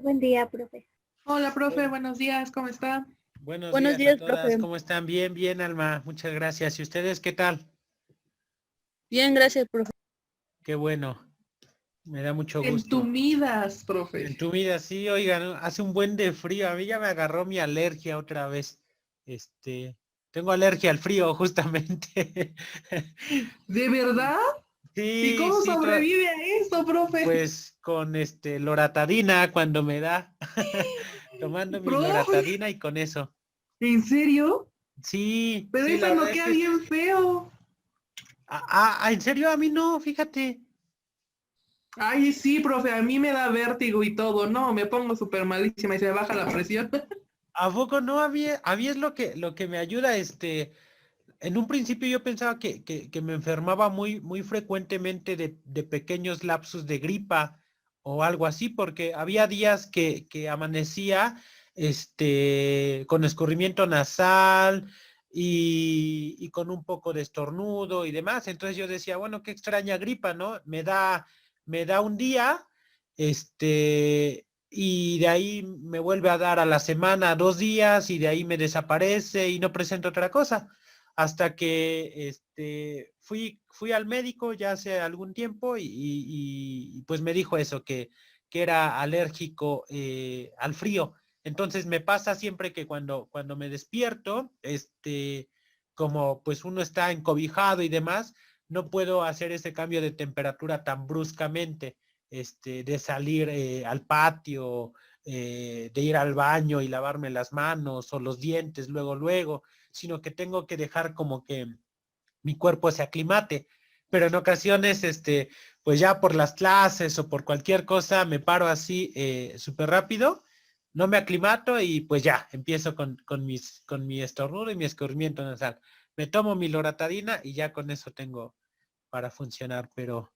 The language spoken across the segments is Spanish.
Buen día, profe. Hola, profe, Bueno, buenos días, ¿cómo está? buenos Buenos días a días, todas. profe. ¿Cómo están? Bien, bien, Alma. Muchas gracias. ¿Y ustedes qué tal? Bien, gracias, profe. Qué bueno. Me da mucho gusto. Entumidas, profe. En tu vida, sí, oigan, ¿no? Hace un buen de frío. A mí ya me agarró mi alergia otra vez. Este, tengo alergia al frío, justamente. ¿De verdad? ¿Y Sí, cómo sí, sobrevive a eso, profe? pues con loratadina cuando me da. Tomando mi Profe, loratadina y con eso. ¿en serio? Sí, Pero sí, la eso verdad es noquea que bien feo. en serio, a mí no, fíjate. Ay, sí, profe, a mí me da vértigo y todo. No, me pongo súper malísima y se me baja la presión. ¿A poco no? A mí es lo que me ayuda, en un principio yo pensaba que me enfermaba muy, muy frecuentemente de pequeños lapsus de gripa o algo así, porque había días que amanecía, con escurrimiento nasal y con un poco de estornudo y demás. Entonces yo decía, bueno, qué extraña gripa, ¿no? Me da un día, y de ahí me vuelve a dar a la semana 2 días y de ahí me desaparece y no presento otra cosa hasta que fui al médico ya hace algún tiempo y, pues me dijo eso, que era alérgico al frío. Entonces me pasa siempre que cuando me despierto, como pues uno está encobijado y demás, no puedo hacer ese cambio de temperatura tan bruscamente, de salir al patio, de ir al baño y lavarme las manos o los dientes luego, sino que tengo que dejar como que mi cuerpo se aclimate. Pero en ocasiones, pues ya por las clases o por cualquier cosa, me paro así súper rápido, no me aclimato y pues ya, empiezo con mi estornudo y mi escurrimiento nasal. Me tomo mi loratadina y ya con eso tengo para funcionar, pero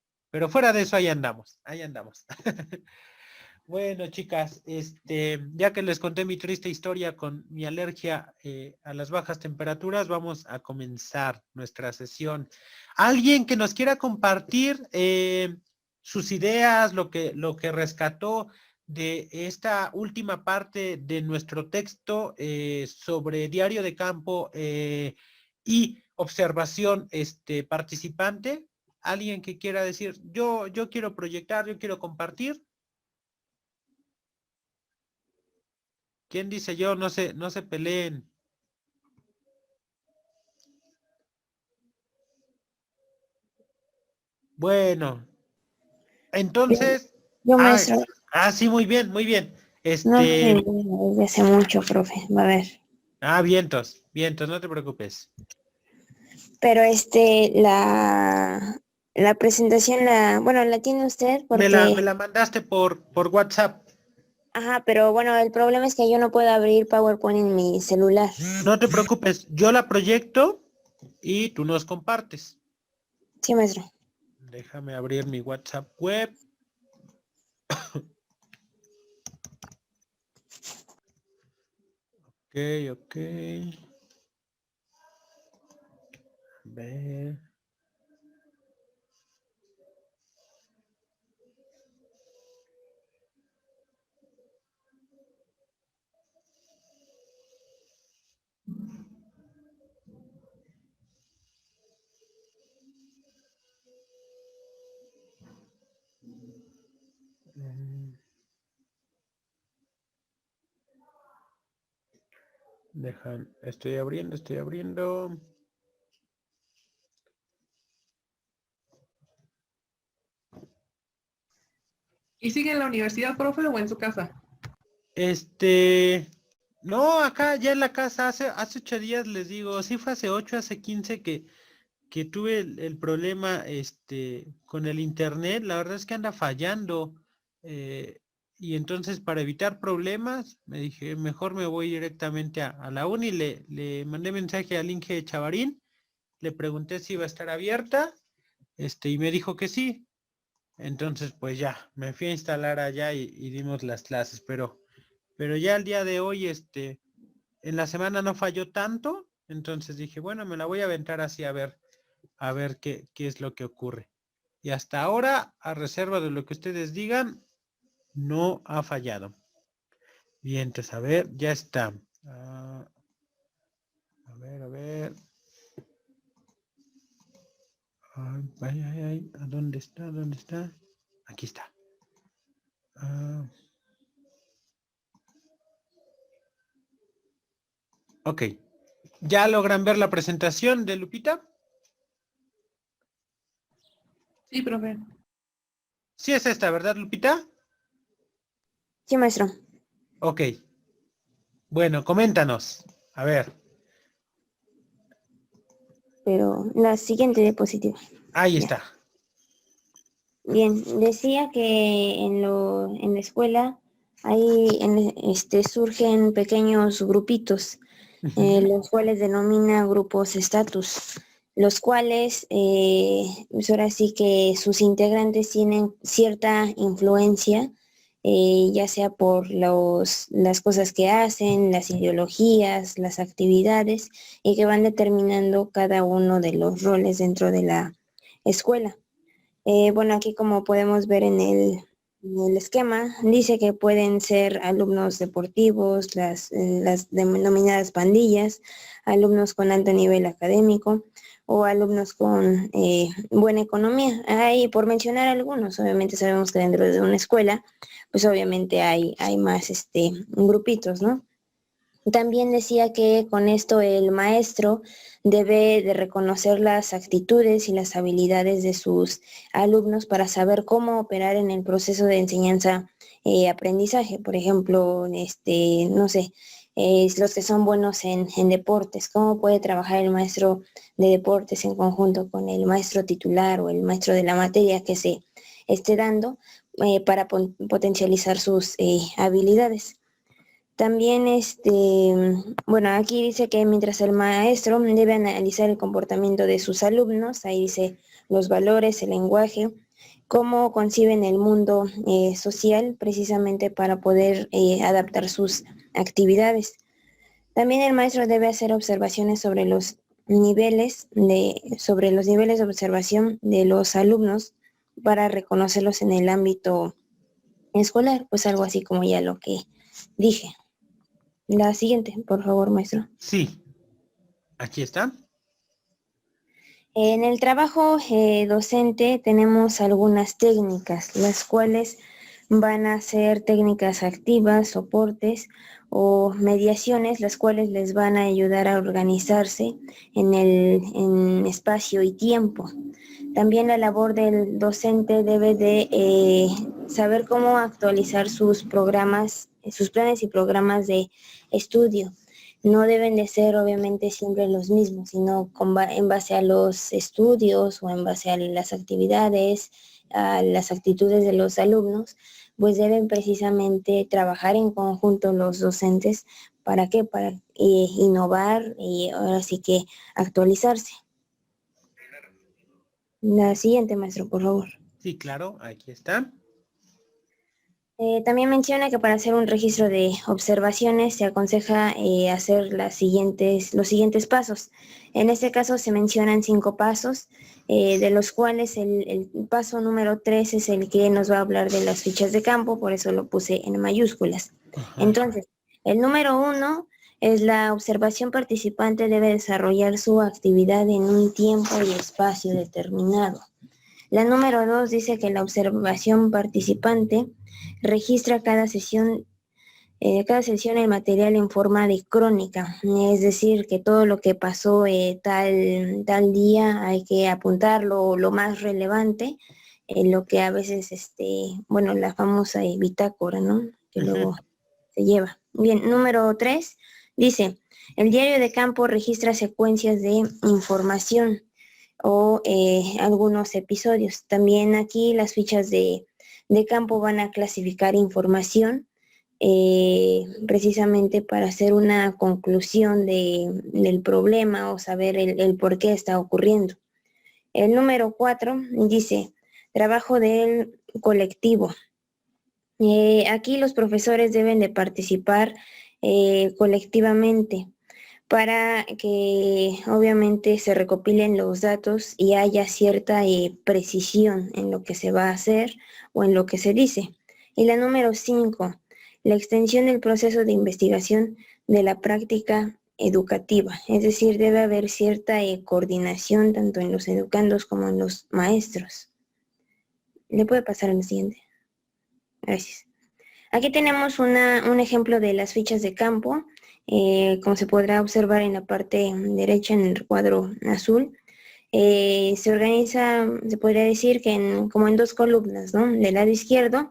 fuera de eso ahí andamos, ahí andamos. Bueno, chicas, ya que les conté mi triste historia con mi alergia a las bajas temperaturas, vamos a comenzar nuestra sesión. ¿Alguien que nos quiera compartir sus ideas, lo que rescató de esta última parte de nuestro texto sobre diario de campo y observación participante? ¿Alguien que quiera decir, yo quiero proyectar, yo quiero compartir? ¿Quién dice yo? No se peleen. Bueno, Yo, entonces, yo, ah, maestro, sí, muy bien, muy bien. no sé desde hace mucho, profe. A ver. Vientos, vientos, no te preocupes. Pero la presentación bueno, la tiene usted Me la, porque, me la mandaste por WhatsApp. ajá, pero bueno, el problema es que yo no puedo abrir PowerPoint en mi celular. No te preocupes, yo la proyecto y tú nos compartes. Sí, maestro. Déjame abrir mi WhatsApp web. Ok, ok. A ver. Mm, estoy abriendo, estoy abriendo. ¿Y sigue en la universidad, profe, o en su casa? No, acá ya en la casa, hace 8 días les digo, sí fue hace 8, hace 15 que tuve el problema, con el internet, la verdad es que anda fallando, eh, y entonces para evitar problemas, me dije, mejor me voy directamente a la uni, le mandé mensaje al Inge Chavarín, le pregunté si iba a estar abierta, y me dijo que sí, entonces pues ya, me fui a instalar allá y dimos las clases, pero ya el día de hoy, en la semana no falló tanto, entonces dije, bueno, me la voy a aventar así a ver qué es lo que ocurre. Y hasta ahora, a reserva de lo que ustedes digan, no ha fallado. Bien, entonces, a ver, ya está. A ver. Ay. ¿Dónde está? Aquí está. Ok. ¿Ya logran ver la presentación de Lupita? Sí, profe. Sí es esta, ¿verdad, Lupita? Sí, maestro. Ok. Bueno, coméntanos. A ver, Pero la siguiente diapositiva. ahí Ya. está. Bien, decía que en la escuela ahí surgen pequeños grupitos, los cuales denomina grupos estatus, los cuales pues ahora sí que sus integrantes tienen cierta influencia, ya sea por las cosas que hacen, las ideologías, las actividades, y que van determinando cada uno de los roles dentro de la escuela. Bueno, aquí como podemos ver en el esquema, dice que pueden ser alumnos deportivos, las denominadas pandillas, alumnos con alto nivel académico o alumnos con buena economía. Ahí, por mencionar algunos, obviamente sabemos que dentro de una escuela, pues obviamente hay más grupitos, ¿no? También decía que con esto el maestro debe de reconocer las actitudes y las habilidades de sus alumnos para saber cómo operar en el proceso de enseñanza-aprendizaje. Por ejemplo, no sé, los que son buenos en deportes, cómo puede trabajar el maestro de deportes en conjunto con el maestro titular o el maestro de la materia que se esté dando para potencializar sus habilidades. También, bueno, aquí dice que mientras el maestro debe analizar el comportamiento de sus alumnos, ahí dice los valores, el lenguaje, cómo conciben el mundo social precisamente para poder adaptar sus actividades. También el maestro debe hacer observaciones sobre los niveles de observación de los alumnos para reconocerlos en el ámbito escolar, pues algo así como ya lo que dije. La siguiente, por favor, maestro. Sí, aquí está. En el trabajo docente tenemos algunas técnicas, las cuales van a ser técnicas activas, soportes o mediaciones, las cuales les van a ayudar a organizarse en espacio y tiempo. También la labor del docente debe de saber cómo actualizar sus programas, sus planes y programas de estudio. No deben de ser obviamente siempre los mismos, sino en base a los estudios o en base a las actividades, a las actitudes de los alumnos, pues deben precisamente trabajar en conjunto los docentes. ¿Para qué? Para innovar y ahora sí que actualizarse. La siguiente, maestro, por favor. Sí, claro, aquí está. También menciona que para hacer un registro de observaciones se aconseja hacer los siguientes pasos. En este caso se mencionan 5 pasos, de los cuales el paso número 3 es el que nos va a hablar de las fichas de campo, por eso lo puse en mayúsculas. Ajá. Entonces, el número 1 es la observación participante debe desarrollar su actividad en un tiempo y espacio determinado. La número 2 dice que la observación participante registra cada sesión el material en forma de crónica, es decir, que todo lo que pasó tal día hay que apuntarlo lo más relevante, lo que a veces, bueno, la famosa bitácora, ¿no? Que luego se lleva. Bien, número 3 dice, el diario de campo registra secuencias de información o algunos episodios. También aquí las fichas de campo van a clasificar información precisamente para hacer una conclusión del problema o saber el por qué está ocurriendo. El número 4 dice, trabajo del colectivo. Aquí los profesores deben de participar colectivamente para que obviamente se recopilen los datos y haya cierta precisión en lo que se va a hacer o en lo que se dice. Y la número 5, la extensión del proceso de investigación de la práctica educativa, es decir, debe haber cierta coordinación tanto en los educandos como en los maestros. ¿Le puede pasar al siguiente? Gracias. Aquí tenemos un ejemplo de las fichas de campo, como se podrá observar en la parte derecha en el cuadro azul. Se organiza, se podría decir que como en dos columnas, ¿no? Del lado izquierdo,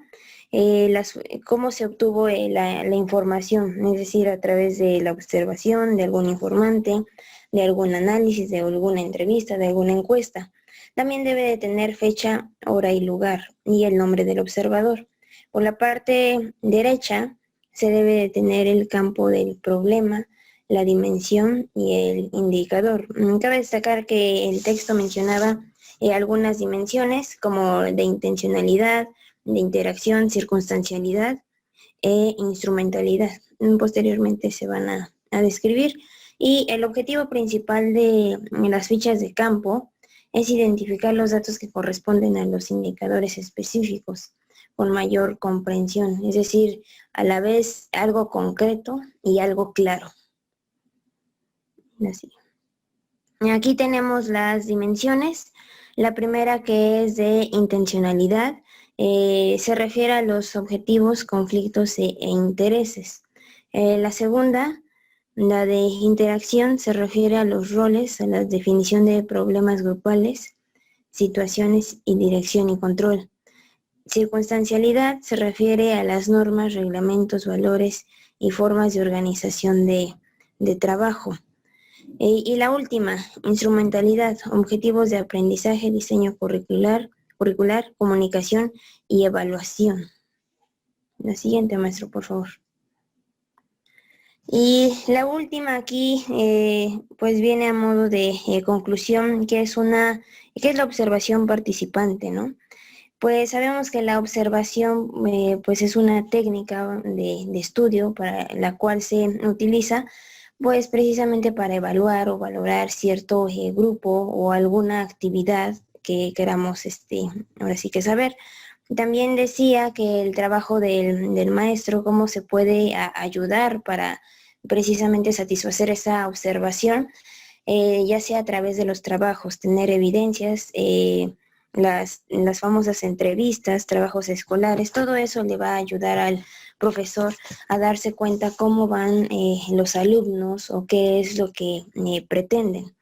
cómo se obtuvo la información, es decir, a través de la observación de algún informante, de algún análisis, de alguna entrevista, de alguna encuesta. También debe de tener fecha, hora y lugar, y el nombre del observador. Por la parte derecha, se debe de tener el campo del problema, la dimensión y el indicador. Cabe destacar que el texto mencionaba algunas dimensiones como de intencionalidad, de interacción, circunstancialidad e instrumentalidad. Posteriormente se van a describir. Y el objetivo principal de las fichas de campo es identificar los datos que corresponden a los indicadores específicos con mayor comprensión, es decir, a la vez algo concreto y algo claro. Así. Aquí tenemos las dimensiones. La primera, que es de intencionalidad, se refiere a los objetivos, conflictos e intereses. La segunda, la de interacción, se refiere a los roles, a la definición de problemas grupales, situaciones y dirección y control. Circunstancialidad se refiere a las normas, reglamentos, valores y formas de organización de trabajo. Y la última, instrumentalidad, objetivos de aprendizaje, diseño curricular, comunicación y evaluación. La siguiente, maestro, por favor. Y la última aquí, pues viene a modo de conclusión, que es la observación participante, ¿no? Pues sabemos que la observación pues es una técnica de estudio para la cual se utiliza pues precisamente para evaluar o valorar cierto grupo o alguna actividad que queramos ahora sí que saber. También decía que el trabajo del maestro, cómo se puede ayudar para precisamente satisfacer esa observación, ya sea a través de los trabajos, tener evidencias, las famosas entrevistas, trabajos escolares, todo eso le va a ayudar al profesor a darse cuenta cómo van los alumnos o qué es lo que pretenden.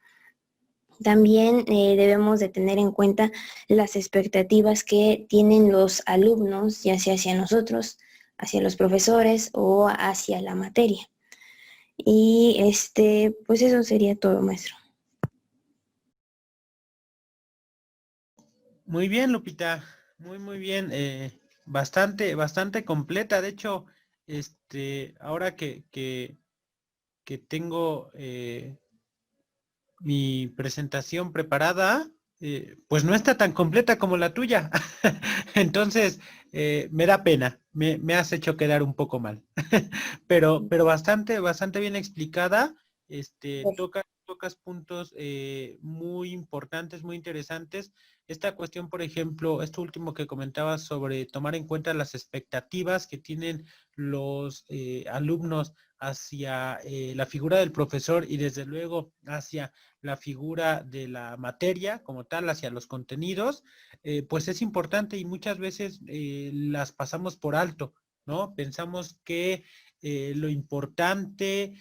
También debemos de tener en cuenta las expectativas que tienen los alumnos, ya sea hacia nosotros, hacia los profesores o hacia la materia. Y pues eso sería todo, maestro. Muy bien, Lupita. Muy bien. Bastante completa. De hecho, ahora que tengo mi presentación preparada, pues no está tan completa como la tuya. Entonces, me da pena. Me has hecho quedar un poco mal. pero bastante bien explicada. Tocas puntos muy importantes, muy interesantes. Esta cuestión, por ejemplo, esto último que comentabas sobre tomar en cuenta las expectativas que tienen los alumnos hacia la figura del profesor y desde luego hacia la figura de la materia como tal, hacia los contenidos, pues es importante y muchas veces las pasamos por alto, ¿no? Pensamos que lo importante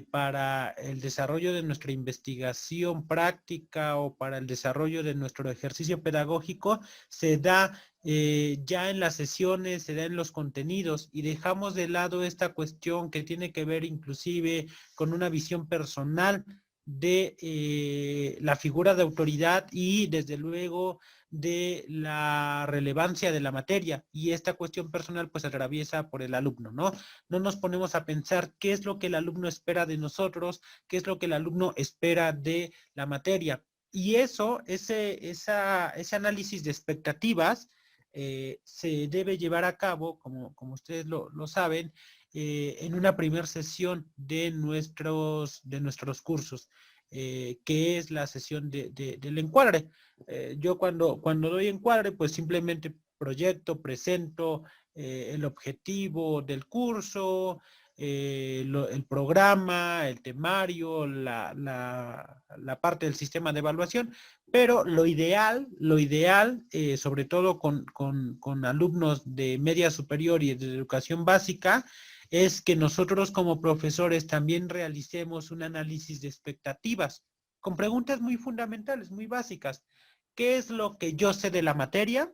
para el desarrollo de nuestra investigación práctica o para el desarrollo de nuestro ejercicio pedagógico se da ya en las sesiones, se da en los contenidos y dejamos de lado esta cuestión que tiene que ver inclusive con una visión personal de la figura de autoridad y desde luego de la relevancia de la materia, y esta cuestión personal pues atraviesa por el alumno, ¿no? No nos ponemos a pensar qué es lo que el alumno espera de nosotros, qué es lo que el alumno espera de la materia, y ese análisis de expectativas se debe llevar a cabo, como ustedes lo saben, en una primera sesión de nuestros cursos, que es la sesión del encuadre. Yo cuando doy encuadre, pues simplemente proyecto, presento el objetivo del curso, el programa, el temario, la parte del sistema de evaluación, pero lo ideal, sobre todo con alumnos de media superior y de educación básica, es que nosotros como profesores también realicemos un análisis de expectativas con preguntas muy fundamentales, muy básicas. ¿Qué es lo que yo sé de la materia?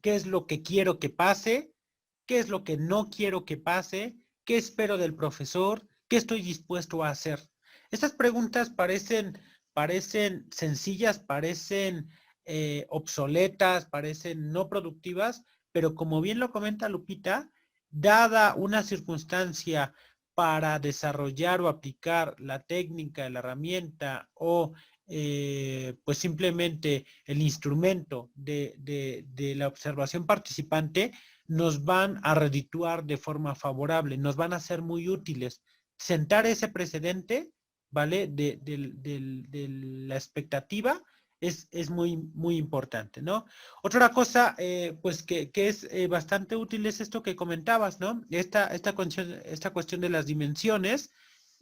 ¿Qué es lo que quiero que pase? ¿Qué es lo que no quiero que pase? ¿Qué espero del profesor? ¿Qué estoy dispuesto a hacer? Estas preguntas parecen sencillas, parecen obsoletas, parecen no productivas, pero como bien lo comenta Lupita, dada una circunstancia para desarrollar o aplicar la técnica, la herramienta o pues simplemente el instrumento de la observación participante, nos van a redituar de forma favorable, nos van a ser muy útiles. Sentar ese precedente, ¿vale? De la expectativa es muy, muy importante, ¿no? Otra cosa, pues que es bastante útil es esto que comentabas, ¿no? Esta cuestión de las dimensiones,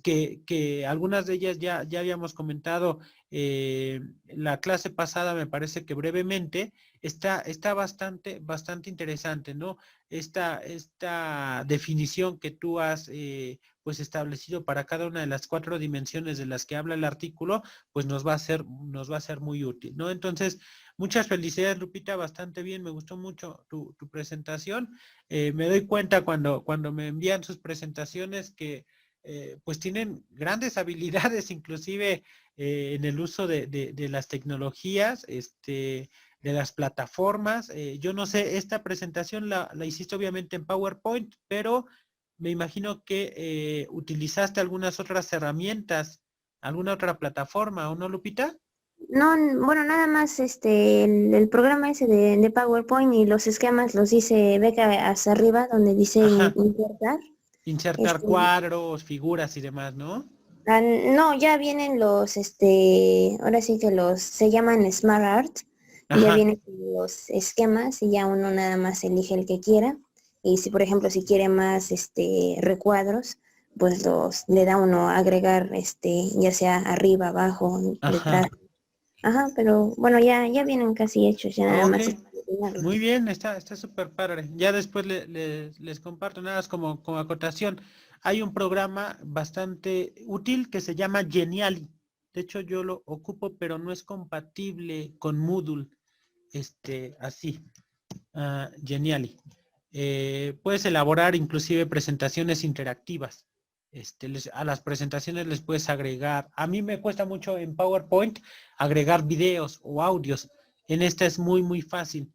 que algunas de ellas ya habíamos comentado la clase pasada, me parece que brevemente, está bastante interesante, ¿no? Esta definición que tú has pues establecido para cada una de las 4 dimensiones de las que habla el artículo, pues nos va a ser muy útil, ¿no? Entonces, muchas felicidades, Lupita, bastante bien, me gustó mucho tu presentación. Me doy cuenta cuando me envían sus presentaciones que pues tienen grandes habilidades, inclusive en el uso de las tecnologías, de las plataformas. Yo no sé, esta presentación la hiciste obviamente en PowerPoint, pero me imagino que utilizaste algunas otras herramientas, alguna otra plataforma, ¿o no, Lupita? No, bueno, nada más el programa ese de PowerPoint y los esquemas los dice, ve que hacia arriba donde dice Ajá, insertar. insertar Este, cuadros, figuras y demás, ¿no? no, ya vienen los, ahora sí que se llaman Smart Art, ya Ajá. vienen con los esquemas y ya uno nada más elige el que quiera. Y si, por ejemplo, si quiere más, recuadros, pues le da uno a agregar, ya sea arriba, abajo, Ajá. detrás. Ajá, pero bueno, ya vienen casi hechos, ya nada Ok, más es muy terminarlos. bien, está súper padre. Ya después les comparto nada más como acotación. Hay un programa bastante útil que se llama Geniali. De hecho, yo lo ocupo, pero no es compatible con Moodle. Así, Geniali. Puedes elaborar inclusive presentaciones interactivas. A las presentaciones les puedes agregar. A mí me cuesta mucho en PowerPoint agregar videos o audios. En esta es muy, muy fácil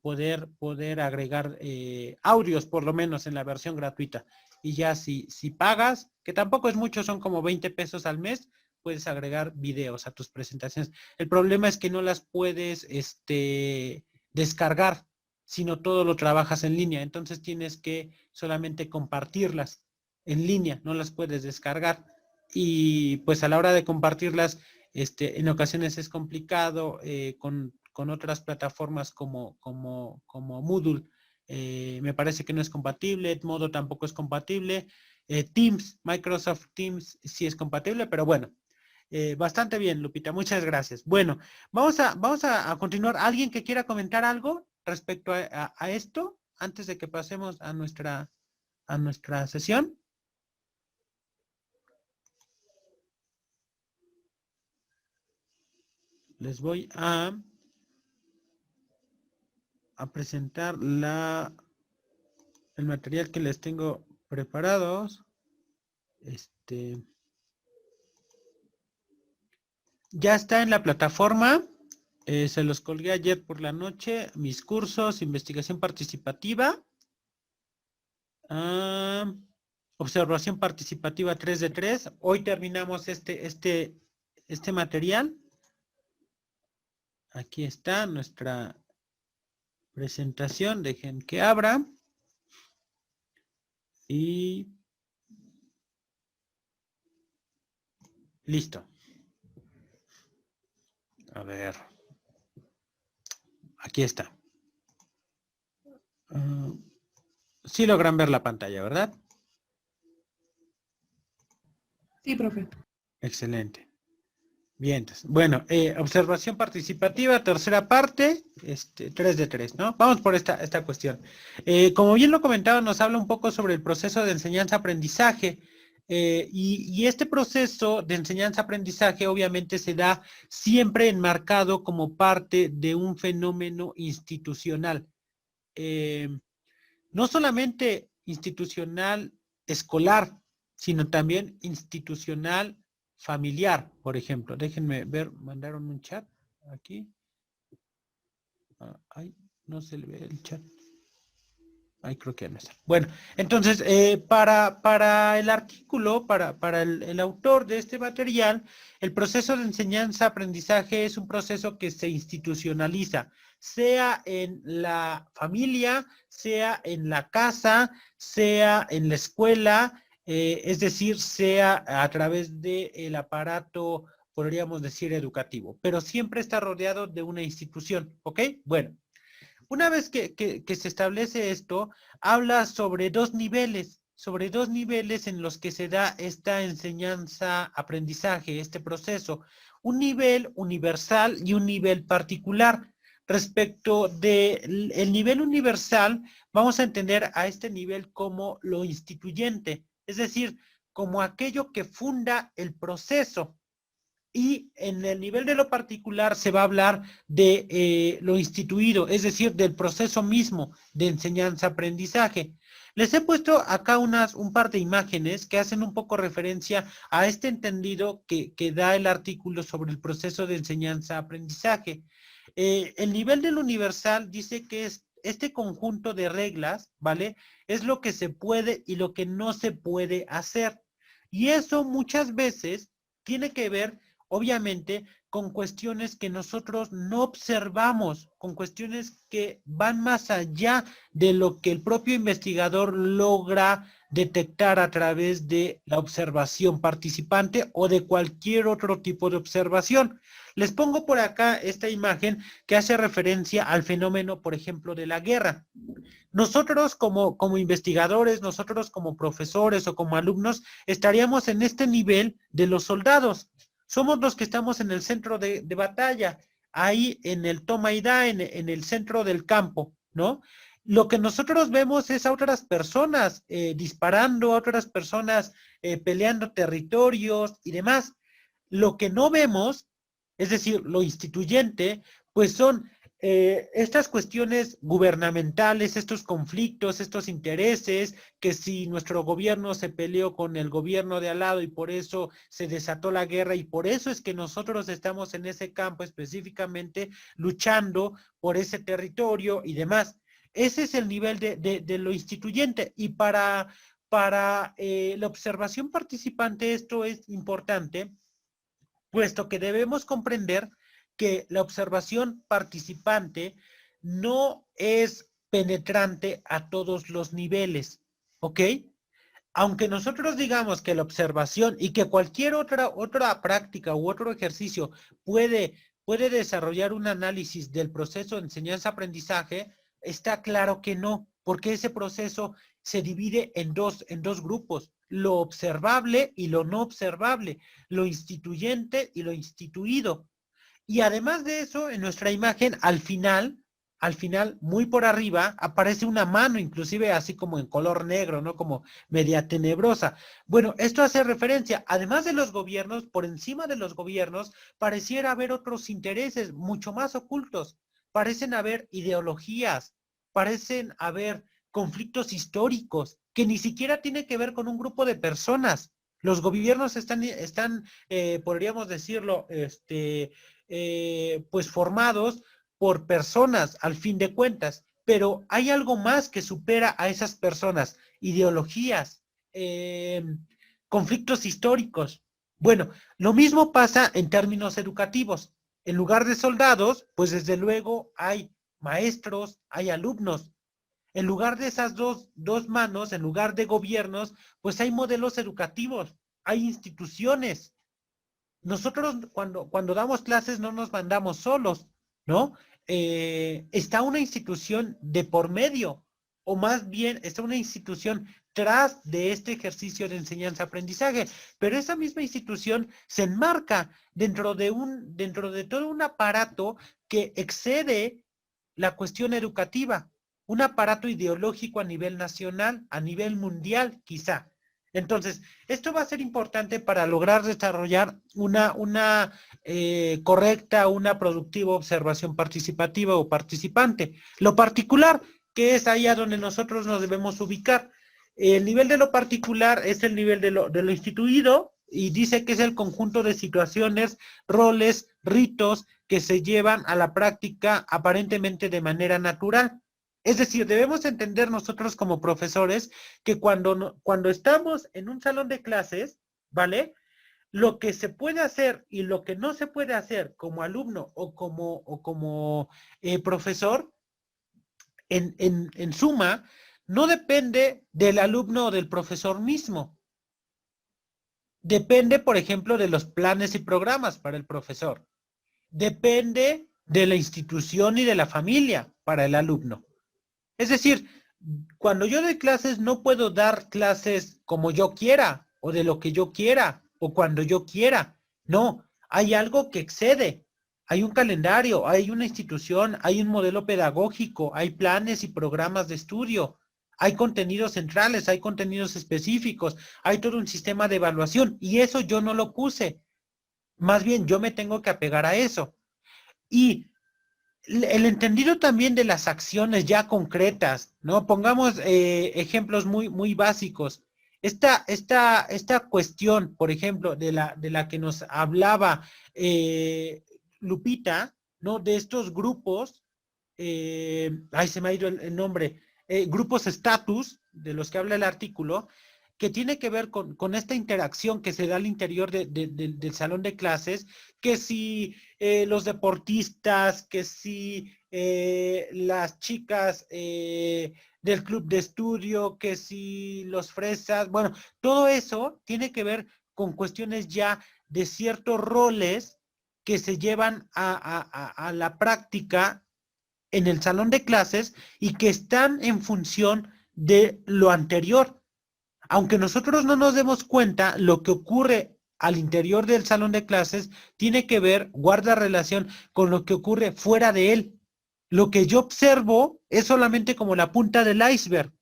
poder agregar audios, por lo menos en la versión gratuita. Y ya si pagas, que tampoco es mucho, son como 20 pesos al mes, puedes agregar videos a tus presentaciones. El problema es que no las puedes descargar, sino todo lo trabajas en línea. Entonces tienes que solamente compartirlas en línea, no las puedes descargar. Y pues a la hora de compartirlas, en ocasiones es complicado con otras plataformas como Moodle. Me parece que no es compatible, Edmodo tampoco es compatible. Teams, Microsoft Teams sí es compatible, pero bueno, bastante bien, Lupita, muchas gracias. Bueno, vamos a continuar. ¿Alguien que quiera comentar algo respecto a esto antes de que pasemos a nuestra sesión? Les voy a presentar el material que les tengo preparados. Ya está en la plataforma. Se los colgué ayer por la noche. Mis cursos, investigación participativa. Observación participativa 3 de 3. Hoy terminamos este material. Aquí está nuestra presentación. Dejen que abra. Y listo. A ver. Aquí está. sí logran ver la pantalla, ¿verdad? Sí, profe. Excelente. Bien, entonces, bueno, observación participativa, tercera parte, 3 de 3, ¿no? Vamos por esta cuestión. Como bien lo comentaba, nos habla un poco sobre el proceso de enseñanza-aprendizaje, y este proceso de enseñanza-aprendizaje obviamente se da siempre enmarcado como parte de un fenómeno institucional. No solamente institucional escolar, sino también institucional familiar, por ejemplo. Déjenme ver, mandaron un chat aquí. Ay, no se le ve el chat. Ahí creo que ya no está. Bueno, entonces, para el artículo, para el autor de este material, el proceso de enseñanza-aprendizaje es un proceso que se institucionaliza, sea en la familia, sea en la casa, sea en la escuela, es decir, sea a través del aparato, podríamos decir, educativo, pero siempre está rodeado de una institución, ¿ok? Bueno. Una vez que se establece esto, habla sobre dos niveles en los que se da esta enseñanza-aprendizaje, este proceso. Un nivel universal y un nivel particular. Respecto del nivel universal, vamos a entender a este nivel como lo instituyente, es decir, como aquello que funda el proceso. Y en el nivel de lo particular se va a hablar de lo instituido, es decir, del proceso mismo de enseñanza-aprendizaje. Les he puesto acá un par de imágenes que hacen un poco referencia a este entendido que da el artículo sobre el proceso de enseñanza-aprendizaje. El nivel del universal dice que es este conjunto de reglas, ¿vale? Es lo que se puede y lo que no se puede hacer. Y eso muchas veces tiene que ver obviamente con cuestiones que nosotros no observamos, con cuestiones que van más allá de lo que el propio investigador logra detectar a través de la observación participante o de cualquier otro tipo de observación. Les pongo por acá esta imagen que hace referencia al fenómeno, por ejemplo, de la guerra. Nosotros como investigadores, nosotros como profesores o como alumnos, estaríamos en este nivel de los soldados. Somos los que estamos en el centro de batalla, ahí en el toma y da, en el centro del campo, ¿no? Lo que nosotros vemos es a otras personas disparando, a otras personas peleando territorios y demás. Lo que no vemos, es decir, lo instituyente, pues son estas cuestiones gubernamentales, estos conflictos, estos intereses, que si nuestro gobierno se peleó con el gobierno de al lado y por eso se desató la guerra y por eso es que nosotros estamos en ese campo específicamente luchando por ese territorio y demás. Ese es el nivel de lo instituyente y para la observación participante esto es importante, puesto que debemos comprender que la observación participante no es penetrante a todos los niveles, ¿ok? Aunque nosotros digamos que la observación y que cualquier otra práctica u otro ejercicio puede desarrollar un análisis del proceso de enseñanza-aprendizaje, está claro que no, porque ese proceso se divide en dos grupos, lo observable y lo no observable, lo instituyente y lo instituido. Y además de eso, en nuestra imagen, al final, muy por arriba, aparece una mano, inclusive así como en color negro, ¿no? Como media tenebrosa. Bueno, esto hace referencia, además de los gobiernos, por encima de los gobiernos, pareciera haber otros intereses mucho más ocultos. Parecen haber ideologías, parecen haber conflictos históricos, que ni siquiera tienen que ver con un grupo de personas. Los gobiernos están podríamos decirlo, pues formados por personas al fin de cuentas, pero hay algo más que supera a esas personas, ideologías, conflictos históricos. Bueno, lo mismo pasa en términos educativos. En lugar de soldados, pues desde luego hay maestros, hay alumnos. En lugar de esas dos manos, en lugar de gobiernos, pues hay modelos educativos, hay instituciones. Nosotros cuando damos clases no nos mandamos solos, ¿no? Está una institución de por medio. o más bien está una institución tras de este ejercicio de enseñanza-aprendizaje, pero esa misma institución se enmarca dentro de todo un aparato que excede la cuestión educativa, un aparato ideológico a nivel nacional, a nivel mundial, quizá. Entonces, esto va a ser importante para lograr desarrollar una correcta, una productiva observación participativa o participante. Lo particular, que es ahí a donde nosotros nos debemos ubicar. El nivel de lo particular es el nivel de lo instituido y dice que es el conjunto de situaciones, roles, ritos que se llevan a la práctica aparentemente de manera natural. Es decir, debemos entender nosotros como profesores que cuando estamos en un salón de clases, ¿vale? Lo que se puede hacer y lo que no se puede hacer como alumno o como profesor, en suma, no depende del alumno o del profesor mismo. Depende, por ejemplo, de los planes y programas para el profesor. Depende de la institución y de la familia para el alumno. Es decir, cuando yo doy clases no puedo dar clases como yo quiera o de lo que yo quiera o cuando yo quiera. No, hay algo que excede. Hay un calendario, hay una institución, hay un modelo pedagógico, hay planes y programas de estudio, hay contenidos centrales, hay contenidos específicos, hay todo un sistema de evaluación y eso yo no lo puse. Más bien yo me tengo que apegar a eso. Y el entendido también de las acciones ya concretas, ¿no? Pongamos ejemplos muy básicos. Esta cuestión, por ejemplo, de la que nos hablaba Lupita, ¿no? De estos grupos, ay, se me ha ido el nombre, grupos estatus, de los que habla el artículo, que tiene que ver con esta interacción que se da al interior del salón de clases, que si los deportistas, que si las chicas del club de estudio, que si los fresas, bueno, todo eso tiene que ver con cuestiones ya de ciertos roles que se llevan a la práctica en el salón de clases y que están en función de lo anterior. Aunque nosotros no nos demos cuenta, lo que ocurre al interior del salón de clases tiene que ver, guarda relación con lo que ocurre fuera de él. Lo que yo observo es solamente como la punta del iceberg,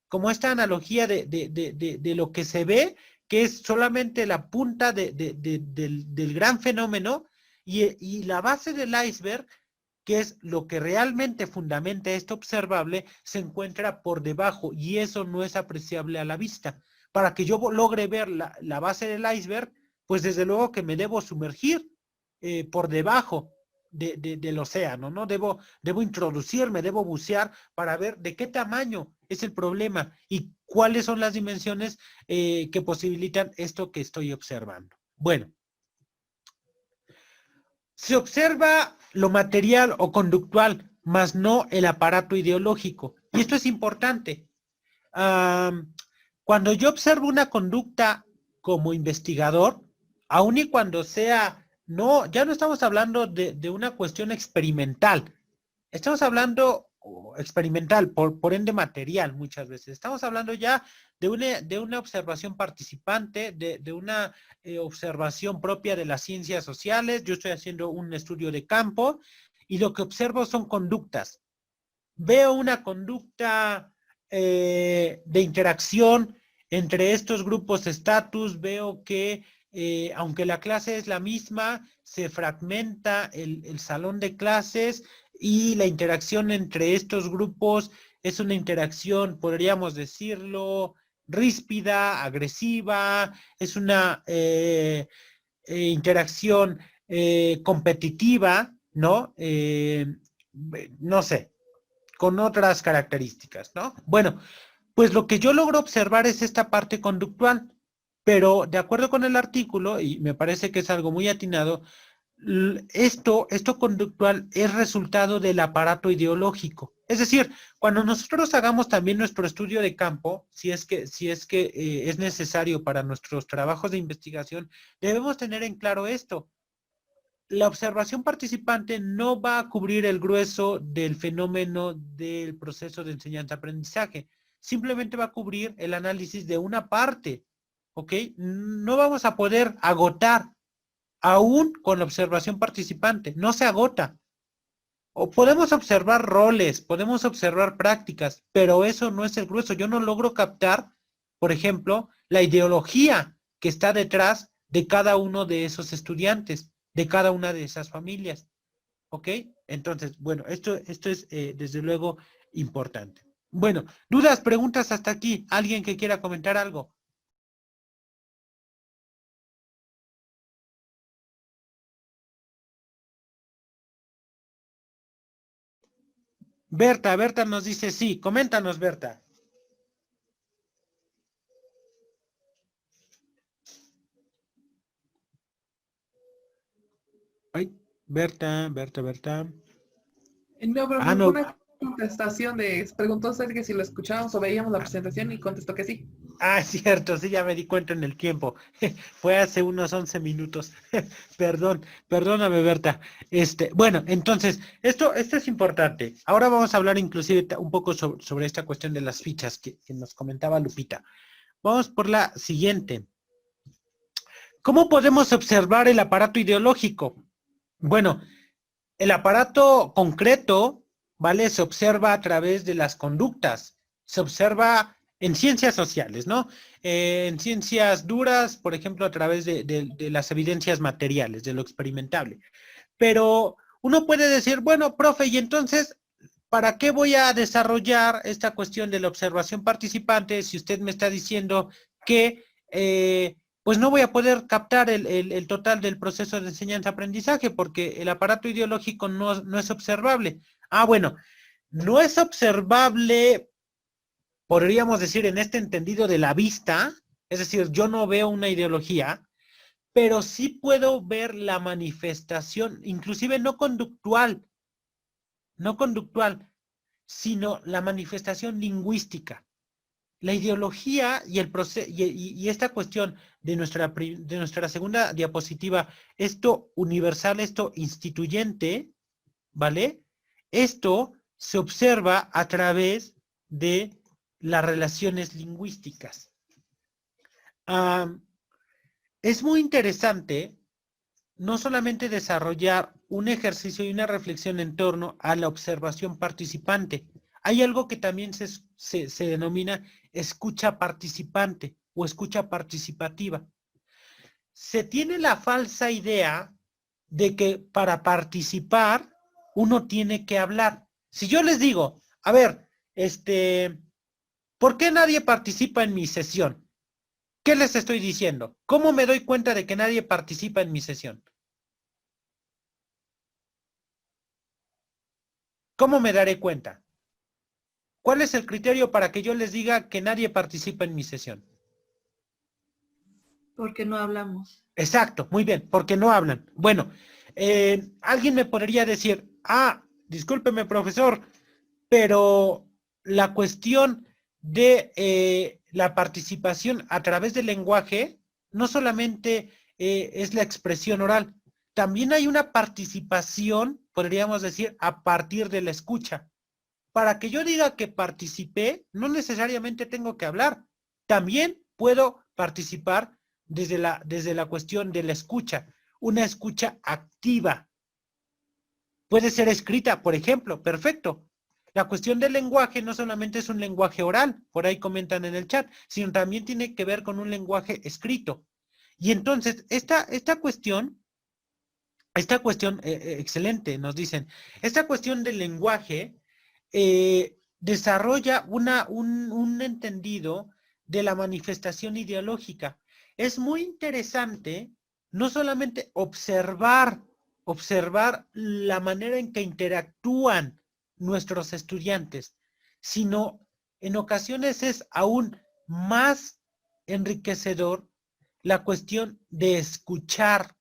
como esta analogía de lo que se ve, que es solamente la punta del gran fenómeno y la base del iceberg, que es lo que realmente fundamenta esto observable, se encuentra por debajo y eso no es apreciable a la vista. Para que yo logre ver la base del iceberg, pues desde luego que me debo sumergir por debajo del océano, ¿no? Debo introducirme, debo bucear para ver de qué tamaño es el problema y cuáles son las dimensiones que posibilitan esto que estoy observando. Bueno, se observa lo material o conductual, mas no el aparato ideológico. Y esto es importante. Cuando yo observo una conducta como investigador, aun y cuando sea, no, ya no estamos hablando de una cuestión experimental. Estamos hablando experimental, por ende material muchas veces. Estamos hablando ya de una observación participante, de una observación propia de las ciencias sociales. Yo estoy haciendo un estudio de campo y lo que observo son conductas. Veo una conducta de interacción entre estos grupos de estatus, veo que aunque la clase es la misma, se fragmenta el salón de clases y la interacción entre estos grupos es una interacción, podríamos decirlo, ríspida, agresiva, es una interacción competitiva, ¿no? No sé, con otras características, ¿no? Bueno, pues lo que yo logro observar es esta parte conductual, pero de acuerdo con el artículo, y me parece que es algo muy atinado, esto conductual es resultado del aparato ideológico. Es decir, cuando nosotros hagamos también nuestro estudio de campo, si es que es necesario para nuestros trabajos de investigación, debemos tener en claro esto. la observación participante no va a cubrir el grueso del fenómeno del proceso de enseñanza-aprendizaje. Simplemente va a cubrir el análisis de una parte, ¿ok? No vamos a poder agotar aún con la observación participante, no se agota. O podemos observar roles, podemos observar prácticas, pero eso no es el grueso. Yo no logro captar, por ejemplo, la ideología que está detrás de cada uno de esos estudiantes, de cada una de esas familias. ¿Ok? Entonces, bueno, esto es desde luego importante. Bueno, dudas, preguntas hasta aquí. ¿Alguien que quiera comentar algo? Berta nos dice sí. Coméntanos, Berta. Ay, Berta. No, pero Ah, fue no. una contestación preguntó usted que si lo escuchábamos o veíamos la presentación y contestó que sí. Ah, cierto, sí, ya me di cuenta en el tiempo. Fue hace unos 11 minutos. Perdóname, Berta. Bueno, entonces, esto es importante. Ahora vamos a hablar inclusive un poco sobre esta cuestión de las fichas que nos comentaba Lupita. Vamos por la siguiente. ¿Cómo podemos observar el aparato ideológico? Bueno, el aparato concreto, ¿vale? Se observa a través de las conductas. Se observa en ciencias sociales, ¿no? En ciencias duras, por ejemplo, a través de las evidencias materiales, de lo experimentable. Pero uno puede decir, bueno, profe, y entonces, ¿para qué voy a desarrollar esta cuestión de la observación participante si usted me está diciendo que pues no voy a poder captar el total del proceso de enseñanza-aprendizaje porque el aparato ideológico no es observable? Ah, bueno, no es observable, podríamos decir, en este entendido de la vista, es decir, yo no veo una ideología, pero sí puedo ver la manifestación, inclusive no conductual, sino la manifestación lingüística. La ideología y el proceso y esta cuestión de nuestra segunda diapositiva, esto universal, esto instituyente, ¿vale? Esto se observa a través de las relaciones lingüísticas. Es muy interesante no solamente desarrollar un ejercicio y una reflexión en torno a la observación participante. Hay algo que también se denomina escucha participante o escucha participativa. Se tiene la falsa idea de que para participar uno tiene que hablar. Si yo les digo, a ver, ¿por qué nadie participa en mi sesión? ¿Qué les estoy diciendo? ¿Cómo me doy cuenta de que nadie participa en mi sesión? ¿Cómo me daré cuenta? ¿Cuál es el criterio para que yo les diga que nadie participa en mi sesión? Porque no hablamos. Exacto, muy bien, porque no hablan. Bueno, alguien me podría decir, discúlpeme, profesor, pero la cuestión de la participación a través del lenguaje no solamente es la expresión oral, también hay una participación, podríamos decir, a partir de la escucha. Para que yo diga que participé, no necesariamente tengo que hablar. También puedo participar desde la cuestión de la escucha, una escucha activa. Puede ser escrita, por ejemplo, perfecto. La cuestión del lenguaje no solamente es un lenguaje oral, por ahí comentan en el chat, sino también tiene que ver con un lenguaje escrito. Y entonces, esta cuestión, excelente, nos dicen, esta cuestión del lenguaje desarrolla un entendido de la manifestación ideológica. Es muy interesante no solamente observar la manera en que interactúan nuestros estudiantes, sino en ocasiones es aún más enriquecedor la cuestión de escuchar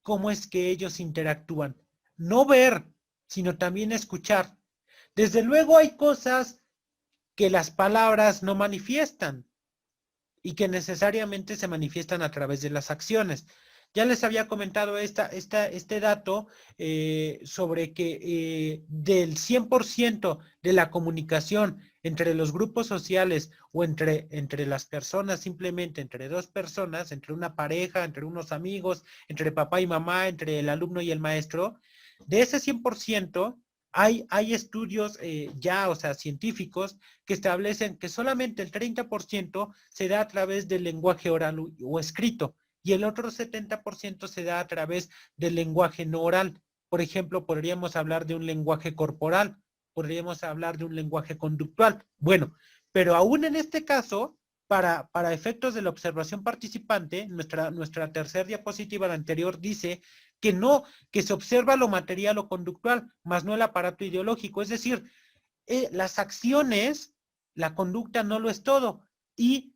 cómo es que ellos interactúan. No ver, sino también escuchar. Desde luego hay cosas que las palabras no manifiestan y que necesariamente se manifiestan a través de las acciones. Ya les había comentado este dato sobre que del 100% de la comunicación entre los grupos sociales o entre las personas, simplemente entre dos personas, entre una pareja, entre unos amigos, entre papá y mamá, entre el alumno y el maestro, de ese 100%, hay estudios ya, o sea, científicos, que establecen que solamente el 30% se da a través del lenguaje oral o escrito, y el otro 70% se da a través del lenguaje no oral. Por ejemplo, podríamos hablar de un lenguaje corporal, podríamos hablar de un lenguaje conductual. Bueno, pero aún en este caso, para efectos de la observación participante, nuestra tercera diapositiva, la anterior, dice que no, que se observa lo material o conductual, más no el aparato ideológico. Es decir, las acciones, la conducta no lo es todo. Y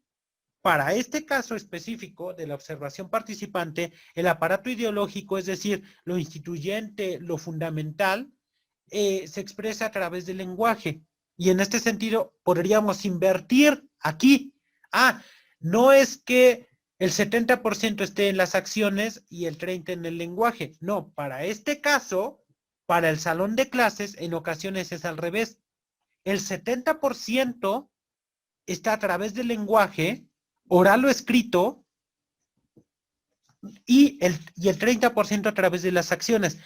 para este caso específico de la observación participante, el aparato ideológico, es decir, lo instituyente, lo fundamental, se expresa a través del lenguaje. Y en este sentido, podríamos invertir aquí. No es que el 70% esté en las acciones y el 30% en el lenguaje. No, para este caso, para el salón de clases, en ocasiones es al revés. El 70% está a través del lenguaje, oral o escrito, y el 30% a través de las acciones.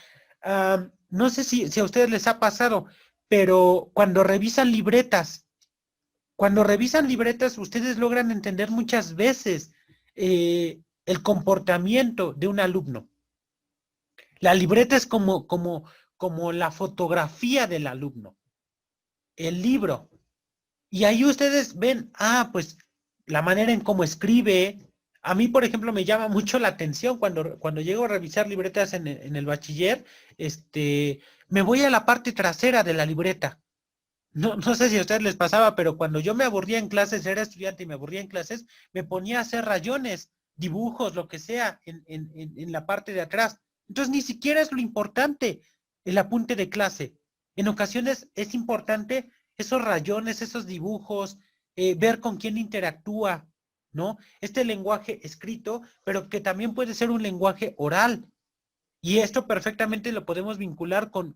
No sé si a ustedes les ha pasado, pero cuando revisan libretas, ustedes logran entender muchas veces el comportamiento de un alumno. La libreta es como la fotografía del alumno, el libro. Y ahí ustedes ven, pues la manera en cómo escribe. A mí, por ejemplo, me llama mucho la atención cuando llego a revisar libretas en el bachiller, me voy a la parte trasera de la libreta. No sé si a ustedes les pasaba, pero cuando yo me aburría en clases, era estudiante y me aburría en clases, me ponía a hacer rayones, dibujos, lo que sea, en la parte de atrás. Entonces, ni siquiera es lo importante el apunte de clase. En ocasiones es importante esos rayones, esos dibujos, ver con quién interactúa, ¿no? Este lenguaje escrito, pero que también puede ser un lenguaje oral. Y esto perfectamente lo podemos vincular con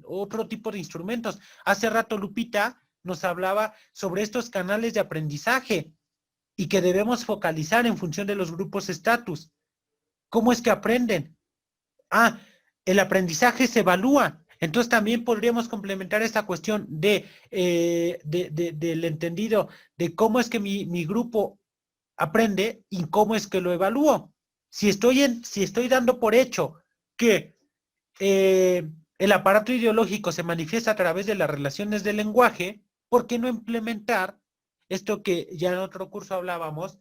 otro tipo de instrumentos. Hace rato Lupita nos hablaba sobre estos canales de aprendizaje y que debemos focalizar en función de los grupos estatus. ¿Cómo es que aprenden? El aprendizaje se evalúa. Entonces también podríamos complementar esta cuestión del entendido de cómo es que mi grupo aprende y cómo es que lo evalúo. Si estoy dando por hecho que el aparato ideológico se manifiesta a través de las relaciones del lenguaje, ¿por qué no implementar esto que ya en otro curso hablábamos,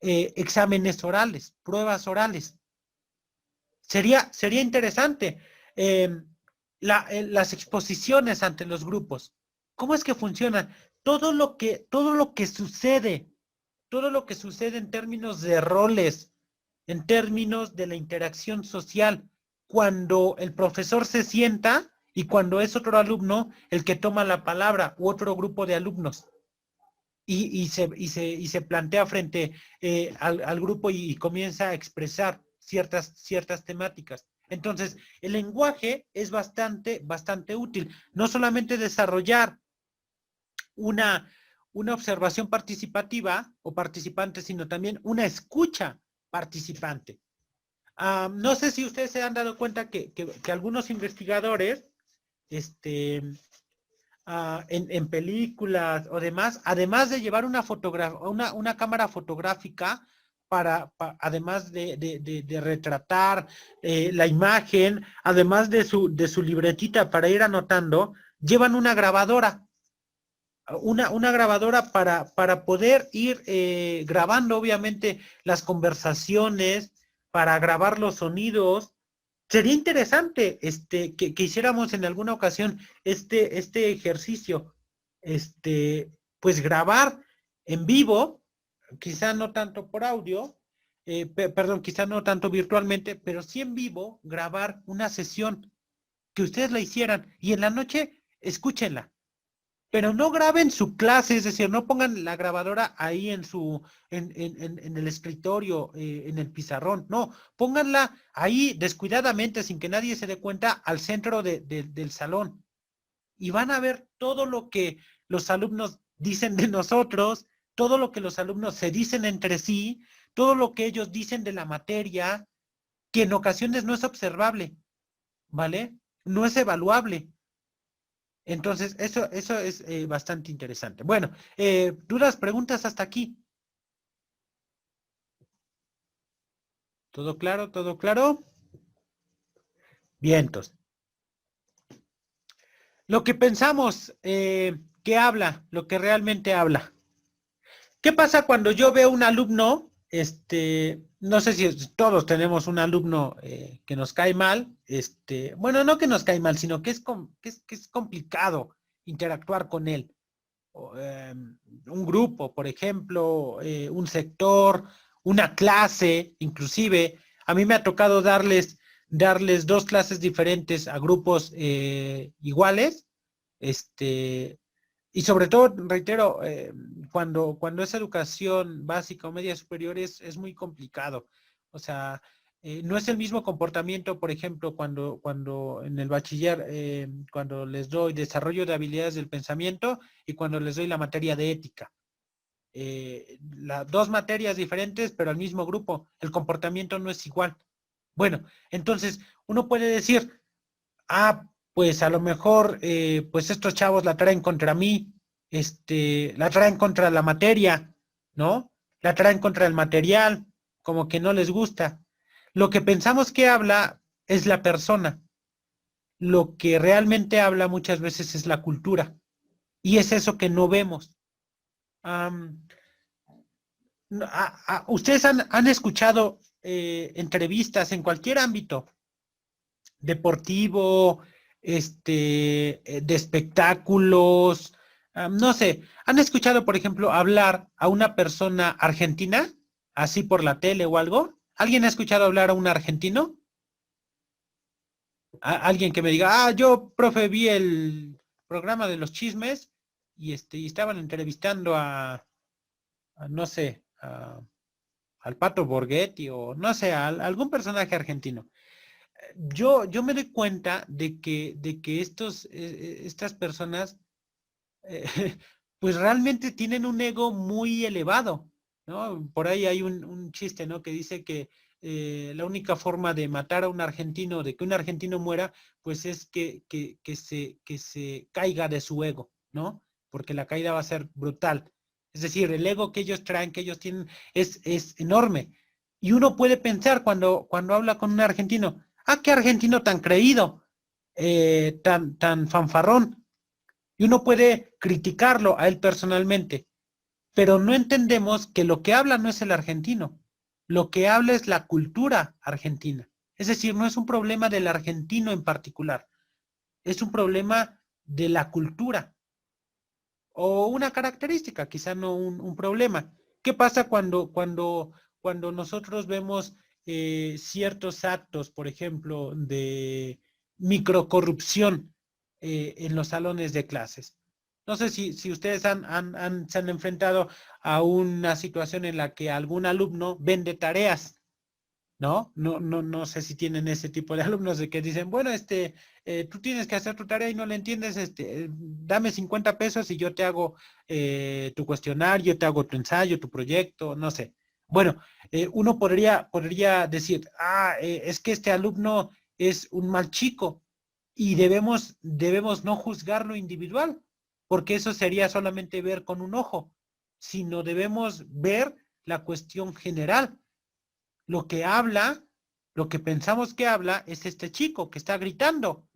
exámenes orales, pruebas orales? Sería interesante. Las exposiciones ante los grupos. ¿Cómo es que funcionan? Todo lo que sucede en términos de roles, en términos de la interacción social, cuando el profesor se sienta y cuando es otro alumno el que toma la palabra u otro grupo de alumnos y se plantea frente al grupo y comienza a expresar ciertas temáticas. Entonces, el lenguaje es bastante útil. No solamente desarrollar una observación participativa o participante, sino también una escucha participante. No sé si ustedes se han dado cuenta que algunos investigadores, en películas o demás, además de llevar una cámara fotográfica además de retratar la imagen, además de su libretita para ir anotando, llevan una grabadora. Una grabadora para poder ir grabando, obviamente, las conversaciones, para grabar los sonidos. Sería interesante que hiciéramos en alguna ocasión este ejercicio, pues grabar en vivo, quizá no tanto por audio, perdón, quizá no tanto virtualmente, pero sí en vivo, grabar una sesión, que ustedes la hicieran y en la noche escúchenla. pero no graben su clase, es decir, no pongan la grabadora ahí en el escritorio, en el pizarrón, no, pónganla ahí descuidadamente, sin que nadie se dé cuenta, al centro del salón. Y van a ver todo lo que los alumnos dicen de nosotros, todo lo que los alumnos se dicen entre sí, todo lo que ellos dicen de la materia, que en ocasiones no es observable, ¿vale? No es evaluable. Entonces, eso es bastante interesante. Bueno, dudas, preguntas hasta aquí. ¿Todo claro? ¿Todo claro? Bien, entonces. Lo que pensamos que habla, lo que realmente habla. ¿Qué pasa cuando yo veo un alumno? No sé si todos tenemos un alumno que nos cae mal. Bueno, no que nos cae mal, sino que es complicado interactuar con él. Un grupo, por ejemplo, un sector, una clase, inclusive. A mí me ha tocado darles dos clases diferentes a grupos iguales. Y sobre todo, reitero, cuando es educación básica o media superior es muy complicado. O sea, no es el mismo comportamiento, por ejemplo, cuando en el bachiller, cuando les doy desarrollo de habilidades del pensamiento y cuando les doy la materia de ética. Las dos materias diferentes, pero al mismo grupo. El comportamiento no es igual. Bueno, entonces uno puede decir, pues a lo mejor, pues estos chavos la traen contra mí, la traen contra la materia, ¿no? La traen contra el material, como que no les gusta. Lo que pensamos que habla es la persona. Lo que realmente habla muchas veces es la cultura. Y es eso que no vemos. Um, ¿Ustedes han escuchado entrevistas en cualquier ámbito deportivo, de espectáculos, no sé, ¿han escuchado, por ejemplo, hablar a una persona argentina, así por la tele o algo? ¿Alguien ha escuchado hablar a un argentino? Alguien que me diga, yo, profe, vi el programa de los chismes y estaban entrevistando no sé, al Pato Borghetti o no sé, a algún personaje argentino. Yo me doy cuenta de que estas personas, eh, pues realmente tienen un ego muy elevado, ¿no? Por ahí hay un chiste, ¿no? Que dice que la única forma de matar a un argentino, de que un argentino muera, pues es que se caiga de su ego, ¿no? Porque la caída va a ser brutal. Es decir, el ego que ellos traen, que ellos tienen, es enorme. Y uno puede pensar cuando habla con un argentino, qué argentino tan creído, tan fanfarrón. Y uno puede criticarlo a él personalmente, pero no entendemos que lo que habla no es el argentino, lo que habla es la cultura argentina. Es decir, no es un problema del argentino en particular, es un problema de la cultura o una característica, quizá no un problema. ¿Qué pasa cuando nosotros vemos ciertos actos, por ejemplo, de microcorrupción en los salones de clases? No sé si ustedes se han enfrentado a una situación en la que algún alumno vende tareas, ¿no? No sé si tienen ese tipo de alumnos de que dicen, bueno, tú tienes que hacer tu tarea y no le entiendes, dame 50 pesos y yo te hago tu cuestionario, te hago tu ensayo, tu proyecto, no sé. Bueno, uno podría decir, es que este alumno es un mal chico y debemos no juzgarlo individual, porque eso sería solamente ver con un ojo, sino debemos ver la cuestión general. Lo que habla, lo que pensamos que habla es este chico que está gritando.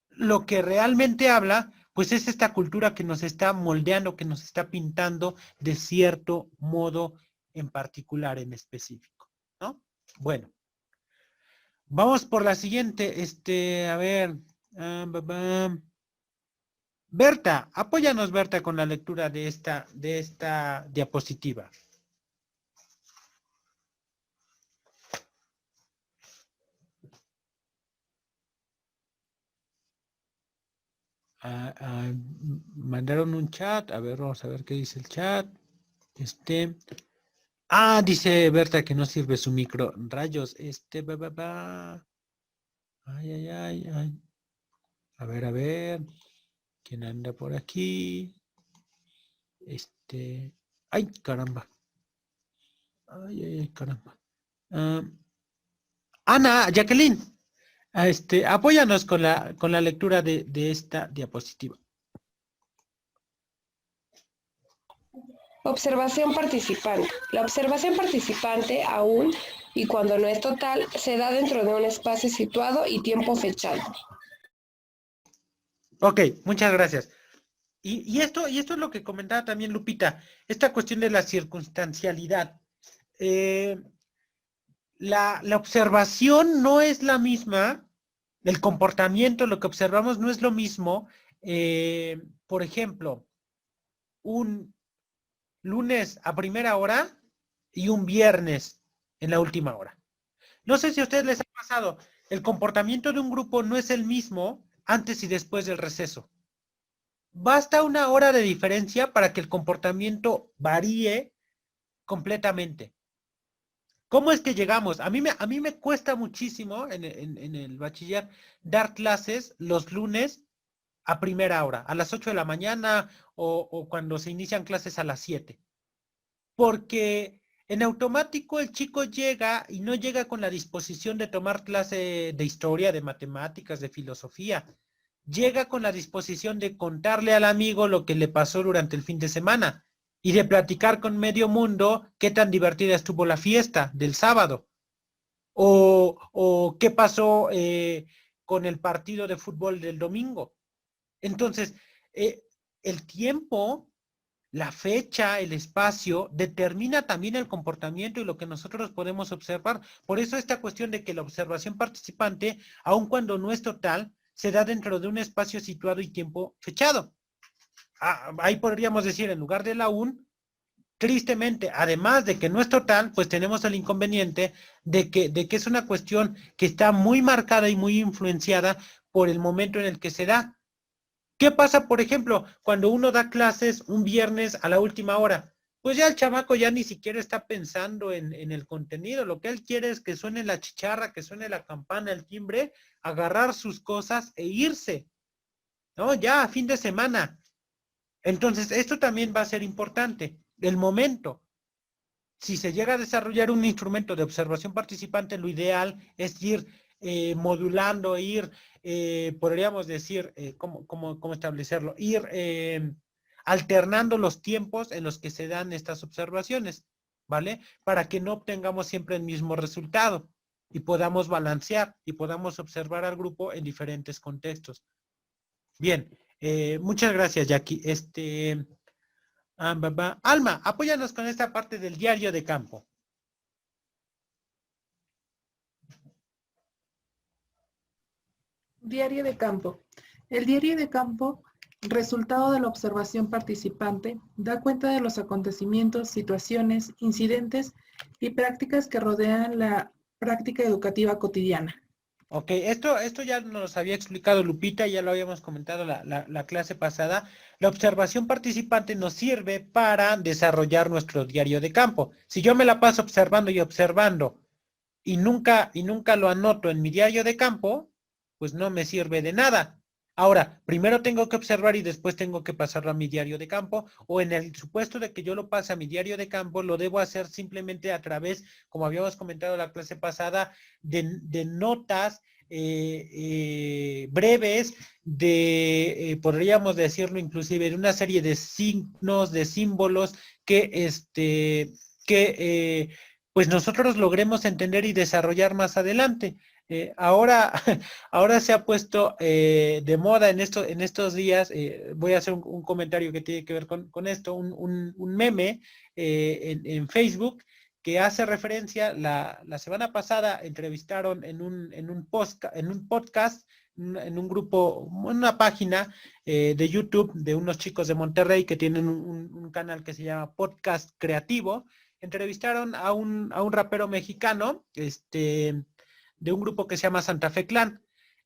Lo que realmente habla, pues es esta cultura que nos está moldeando, que nos está pintando de cierto modo en particular, en específico, ¿no? Bueno, vamos por la siguiente, a ver, Berta, apóyanos Berta con la lectura de esta diapositiva. Mandaron un chat. A ver, vamos a ver qué dice el chat. Dice Berta que no sirve su micro. Rayos, Ay, ay, ay, ay. A ver. ¿Quién anda por aquí? Ay, caramba. Ay, caramba. Ana, Jacqueline, apóyanos con la lectura de esta diapositiva. Observación participante. La observación participante aún y cuando no es total se da dentro de un espacio situado y tiempo fechado. Ok, muchas gracias. Y esto es lo que comentaba también Lupita, esta cuestión de la circunstancialidad. La observación no es la misma, el comportamiento, lo que observamos no es lo mismo. Por ejemplo, un lunes a primera hora y un viernes en la última hora. No sé si a ustedes les ha pasado, el comportamiento de un grupo no es el mismo antes y después del receso. Basta una hora de diferencia para que el comportamiento varíe completamente. ¿Cómo es que llegamos? A mí me cuesta muchísimo en el bachiller dar clases los lunes a primera hora, a las 8 de la mañana o cuando se inician clases a las 7. Porque en automático el chico llega y no llega con la disposición de tomar clase de historia, de matemáticas, de filosofía. Llega con la disposición de contarle al amigo lo que le pasó durante el fin de semana y de platicar con medio mundo qué tan divertida estuvo la fiesta del sábado o qué pasó con el partido de fútbol del domingo. Entonces, el tiempo, la fecha, el espacio, determina también el comportamiento y lo que nosotros podemos observar. Por eso esta cuestión de que la observación participante, aun cuando no es total, se da dentro de un espacio situado y tiempo fechado. Ahí podríamos decir, en lugar de la UN, tristemente, además de que no es total, pues tenemos el inconveniente de que es una cuestión que está muy marcada y muy influenciada por el momento en el que se da. ¿Qué pasa, por ejemplo, cuando uno da clases un viernes a la última hora? Pues ya el chamaco ya ni siquiera está pensando en el contenido. Lo que él quiere es que suene la chicharra, que suene la campana, el timbre, agarrar sus cosas e irse, ¿no? Ya a fin de semana. Entonces, esto también va a ser importante. El momento. Si se llega a desarrollar un instrumento de observación participante, lo ideal es ir modulando, podríamos decir, ¿cómo establecerlo? Ir alternando los tiempos en los que se dan estas observaciones, ¿vale? Para que no obtengamos siempre el mismo resultado y podamos balancear y podamos observar al grupo en diferentes contextos. Bien, muchas gracias, Jackie. Alma, apóyanos con esta parte del diario de campo. Diario de campo. El diario de campo, resultado de la observación participante, da cuenta de los acontecimientos, situaciones, incidentes y prácticas que rodean la práctica educativa cotidiana. Ok, esto ya nos había explicado Lupita, ya lo habíamos comentado la clase pasada. La observación participante nos sirve para desarrollar nuestro diario de campo. Si yo me la paso observando y observando y nunca lo anoto en mi diario de campo, pues no me sirve de nada. Ahora, primero tengo que observar y después tengo que pasarlo a mi diario de campo, o en el supuesto de que yo lo pase a mi diario de campo, lo debo hacer simplemente a través, como habíamos comentado la clase pasada, de notas breves, podríamos decirlo inclusive, de una serie de signos, de símbolos que pues nosotros logremos entender y desarrollar más adelante. Ahora se ha puesto de moda en estos días, voy a hacer un comentario que tiene que ver con esto, un meme en Facebook que hace referencia, la semana pasada entrevistaron en un podcast, en un grupo, en una página de YouTube de unos chicos de Monterrey que tienen un canal que se llama Podcast Creativo. Entrevistaron a un rapero mexicano, de un grupo que se llama Santa Fe Clan.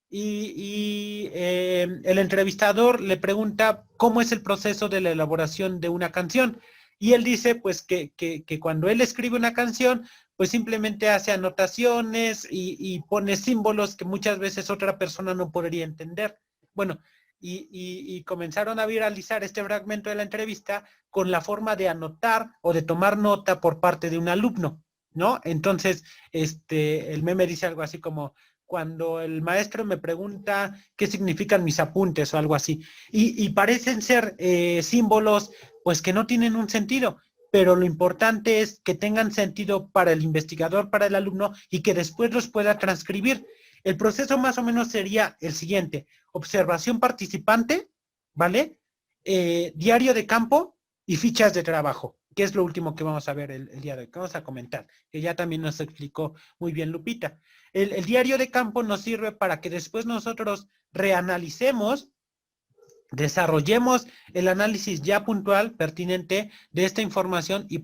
el entrevistador le pregunta cómo es el proceso de la elaboración de una canción. Y él dice, pues, que cuando él escribe una canción, pues simplemente hace anotaciones y pone símbolos que muchas veces otra persona no podría entender. Bueno, y comenzaron a viralizar este fragmento de la entrevista con la forma de anotar o de tomar nota por parte de un alumno, ¿no? Entonces, el meme dice algo así como, cuando el maestro me pregunta qué significan mis apuntes o algo así. Y parecen ser símbolos pues que no tienen un sentido, pero lo importante es que tengan sentido para el investigador, para el alumno y que después los pueda transcribir. El proceso más o menos sería el siguiente: observación participante, ¿vale? Diario de campo y fichas de trabajo, que es lo último que vamos a ver el día de hoy, que vamos a comentar, que ya también nos explicó muy bien Lupita. El diario de campo nos sirve para que después nosotros reanalicemos, desarrollemos el análisis ya puntual, pertinente de esta información y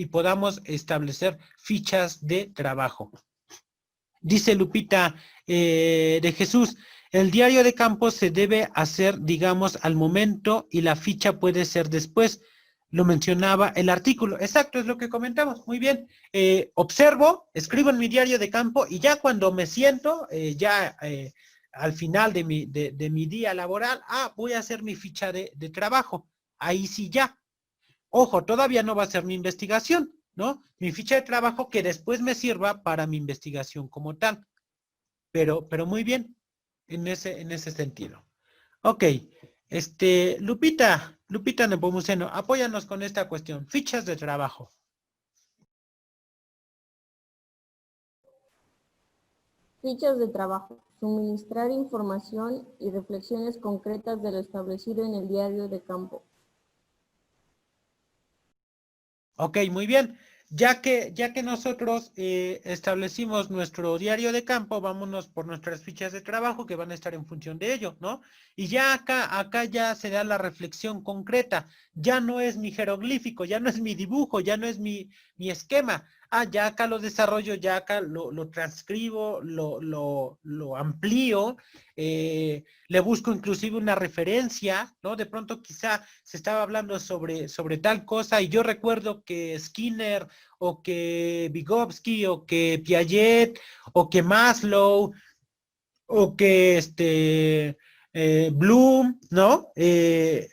podamos establecer fichas de trabajo. Dice Lupita de Jesús, el diario de campo se debe hacer, digamos, al momento y la ficha puede ser después. Lo mencionaba el artículo. Exacto, es lo que comentamos. Muy bien. Observo, escribo en mi diario de campo y ya cuando me siento, al final de mi día laboral, voy a hacer mi ficha de trabajo. Ahí sí ya. Ojo, todavía no va a ser mi investigación, ¿no? Mi ficha de trabajo que después me sirva para mi investigación como tal. Pero muy bien en ese sentido. Ok. Lupita Nepomuceno, apóyanos con esta cuestión. Fichas de trabajo. Fichas de trabajo. Suministrar información y reflexiones concretas de lo establecido en el diario de campo. Ok, muy bien. Ya que nosotros establecimos nuestro diario de campo, vámonos por nuestras fichas de trabajo que van a estar en función de ello, ¿no? Y ya acá ya se da la reflexión concreta. Ya no es mi jeroglífico, ya no es mi dibujo, ya no es mi esquema. Ya acá lo desarrollo, ya acá lo transcribo, lo amplío, le busco inclusive una referencia, ¿no? De pronto quizá se estaba hablando sobre tal cosa y yo recuerdo que Skinner o que Vygotsky o que Piaget o que Maslow o que Bloom, ¿no?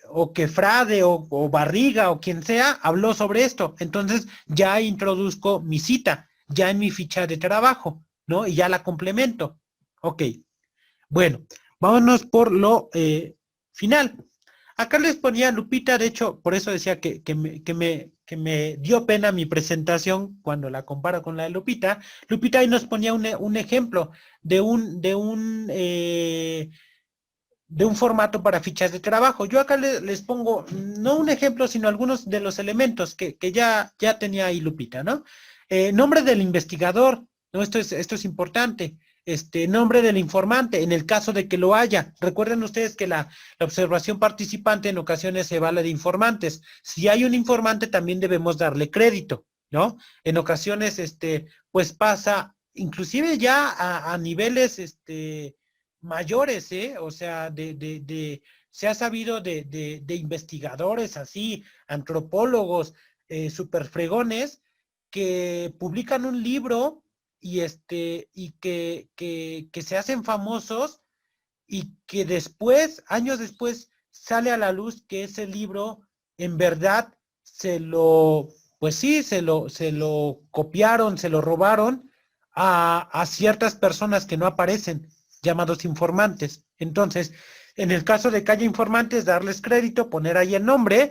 O que Frade o Barriga o quien sea habló sobre esto. Entonces ya introduzco mi cita, ya en mi ficha de trabajo, ¿no? Y ya la complemento. Ok. Bueno, vámonos por lo final. Acá les ponía Lupita, de hecho, por eso decía que me dio pena mi presentación cuando la comparo con la de Lupita. Lupita ahí nos ponía un ejemplo de un formato para fichas de trabajo. Yo acá les pongo, no un ejemplo, sino algunos de los elementos que ya tenía ahí Lupita, ¿no? Nombre del investigador, ¿no? Esto es importante. Nombre del informante, en el caso de que lo haya. Recuerden ustedes que la observación participante en ocasiones se vale de informantes. Si hay un informante, también debemos darle crédito, ¿no? En ocasiones, pues pasa, inclusive ya a niveles, mayores, o sea, se ha sabido de investigadores así, antropólogos, super fregones, que publican un libro y que se hacen famosos y que después, años después, sale a la luz que ese libro en verdad pues sí, se lo copiaron, se lo robaron a ciertas personas que no aparecen, llamados informantes. Entonces, en el caso de que haya informantes, darles crédito, poner ahí el nombre.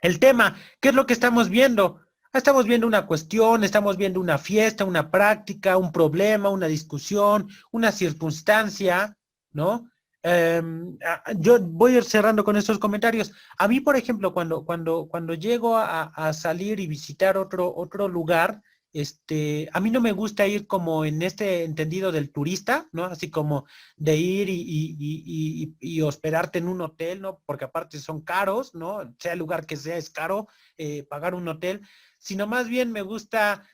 El tema, ¿qué es lo que estamos viendo? Estamos viendo una cuestión, estamos viendo una fiesta, una práctica, un problema, una discusión, una circunstancia, ¿no? Yo voy a ir cerrando con estos comentarios. A mí, por ejemplo, cuando llego a salir y visitar otro lugar, a mí no me gusta ir como en este entendido del turista, ¿no? Así como de ir y hospedarte en un hotel, ¿no? Porque aparte son caros, ¿no? Sea el lugar que sea, es caro pagar un hotel, sino más bien me gusta,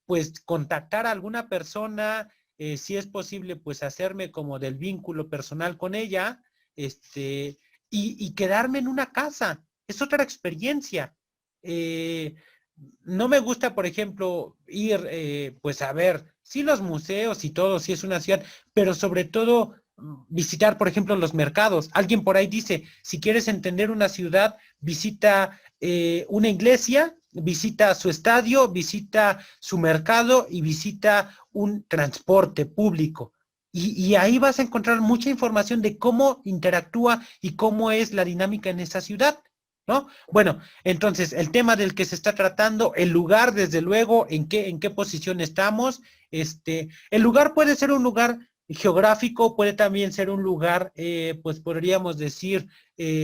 pues, contactar a alguna persona, si es posible, pues hacerme como del vínculo personal con ella, y quedarme en una casa. Es otra experiencia. No me gusta, por ejemplo, ir, pues a ver, sí los museos y todo, sí es una ciudad, pero sobre todo visitar, por ejemplo, los mercados. Alguien por ahí dice, si quieres entender una ciudad, visita una iglesia, visita su estadio, visita su mercado y visita un transporte público. Y ahí vas a encontrar mucha información de cómo interactúa y cómo es la dinámica en esa ciudad, ¿no? Bueno, entonces, el tema del que se está tratando, el lugar, desde luego, en qué posición estamos. El lugar puede ser un lugar geográfico, puede también ser un lugar, pues podríamos decir,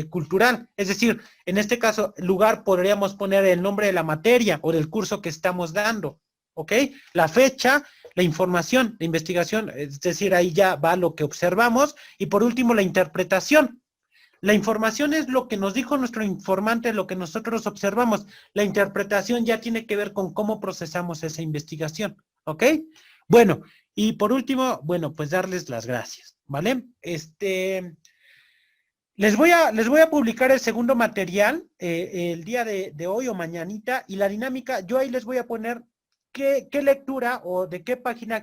cultural. Es decir, en este caso, lugar podríamos poner el nombre de la materia o del curso que estamos dando, ¿ok? La fecha, la información, la investigación, es decir, ahí ya va lo que observamos. Y por último, la interpretación. La información es lo que nos dijo nuestro informante, lo que nosotros observamos. La interpretación ya tiene que ver con cómo procesamos esa investigación, ¿ok? Bueno, y por último, bueno, pues darles las gracias, ¿vale? Les voy a publicar el segundo material el día de hoy o mañanita, y la dinámica, yo ahí les voy a poner qué lectura o de qué página